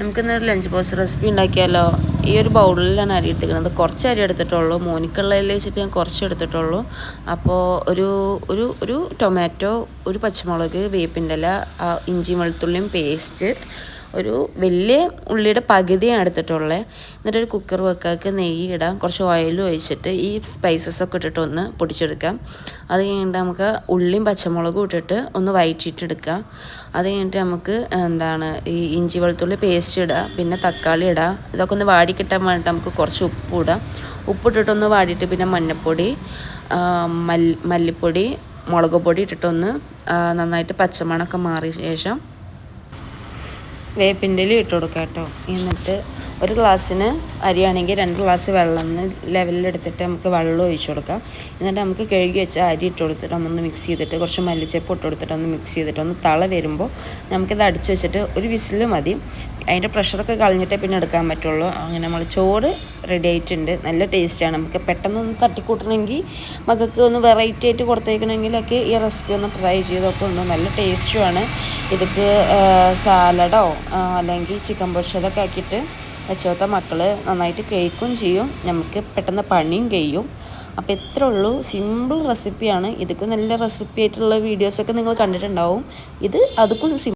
നമുക്കിന്നൊരു lunch box recipe ഉണ്ടാക്കിയാലോ. ഈ ഒരു ബൗളിലാണ് അരി എടുത്തിരിക്കുന്നത്. കുറച്ച് അരി എടുത്തിട്ടുള്ളൂ, മോനിക്കുള്ളതിൽ വെച്ചിട്ട് ഞാൻ കുറച്ച് എടുത്തിട്ടുള്ളൂ. അപ്പോൾ ഒരു ഒരു ഒരു ടൊമാറ്റോ, ഒരു പച്ചമുളക്, വേപ്പിൻ്റെ ഇല, ഇഞ്ചി വെളുത്തുള്ളിയും പേസ്റ്റ്, ഒരു വലിയ ഉള്ളിയുടെ പകുതിയാണ് എടുത്തിട്ടുള്ളത്. എന്നിട്ടൊരു കുക്കർ വെക്കാക്ക് നെയ്യ് ഇടാം, കുറച്ച് ഓയിലും ഒഴിച്ചിട്ട് ഈ സ്പൈസസൊക്കെ ഇട്ടിട്ട് ഒന്ന് പൊടിച്ചെടുക്കാം. അത് കഴിഞ്ഞിട്ട് നമുക്ക് ഉള്ളിയും പച്ചമുളകും ഇട്ടിട്ട് ഒന്ന് വഴറ്റിയിട്ടെടുക്കാം. അത് കഴിഞ്ഞിട്ട് നമുക്ക് ഈ ഇഞ്ചി വെളുത്തുള്ളി പേസ്റ്റ് ഇടുക, പിന്നെ തക്കാളി ഇടുക. ഇതൊക്കെ ഒന്ന് വാടി കിട്ടാൻ വേണ്ടിയിട്ട് നമുക്ക് കുറച്ച് ഉപ്പ് ഇടാം. ഉപ്പിട്ടിട്ടൊന്ന് വാടിയിട്ട് പിന്നെ മഞ്ഞൾപ്പൊടി, മല്ലിപ്പൊടി, മുളക് പൊടി ഇട്ടിട്ടൊന്ന് നന്നായിട്ട് പച്ചമണമൊക്കെ മാറിയ ശേഷം വേപ്പിൻ്റെ ഇല ഇട്ട് കൊടുക്കാം കേട്ടോ. എന്നിട്ട് ഒരു ഗ്ലാസ്സിന് അരിയാണെങ്കിൽ 2 ഗ്ലാസ് വെള്ളം ലെവലിലെടുത്തിട്ട് നമുക്ക് വെള്ളം ഒഴിച്ച് കൊടുക്കാം. എന്നിട്ട് നമുക്ക് കഴുകി വെച്ച അരി ഇട്ട് കൊടുത്തിട്ട് ഒന്ന് മിക്സ് ചെയ്തിട്ട് കുറച്ച് മല്ലിച്ചപ്പ് ഇട്ട് കൊടുത്തിട്ട് ഒന്ന് മിക്സ് ചെയ്തിട്ട് ഒന്ന് തള വരുമ്പോൾ നമുക്കിത് അടിച്ച് വെച്ചിട്ട് ഒരു വിസിൽ മതി. അതിൻ്റെ പ്രഷറൊക്കെ കളഞ്ഞിട്ടേ പിന്നെ എടുക്കാൻ പറ്റുള്ളൂ. അങ്ങനെ നമ്മൾ ചോറ് റെഡി ആയിട്ടുണ്ട്. നല്ല ടേസ്റ്റാണ്. നമുക്ക് പെട്ടെന്നൊന്ന് തട്ടിക്കൂട്ടണമെങ്കിൽ, മക്കൾക്ക് ഒന്ന് വെറൈറ്റി ആയിട്ട് കൊടുത്തേക്കണമെങ്കിലൊക്കെ ഈ റെസിപ്പി ഒന്ന് ട്രൈ ചെയ്തൊക്കെ ഉണ്ട്. നല്ല ടേസ്റ്റുമാണ്. ഇതൊക്കെ സാലഡോ അല്ലെങ്കിൽ ചിക്കൻ പൊരിച്ചതൊക്കെ ആക്കിയിട്ട് വെച്ചോത്ത മക്കൾ നന്നായിട്ട് കഴിക്കുകയും ചെയ്യും. നമുക്ക് പെട്ടെന്ന് പണിയും കഴിയും. അപ്പോൾ ഇത്രേ ഉള്ളൂ. സിമ്പിൾ റെസിപ്പിയാണ്. ഇതൊക്കെ നല്ല റെസിപ്പി ആയിട്ടുള്ള വീഡിയോസൊക്കെ നിങ്ങൾ കണ്ടിട്ടുണ്ടാവും. ഇത് അതുക്കും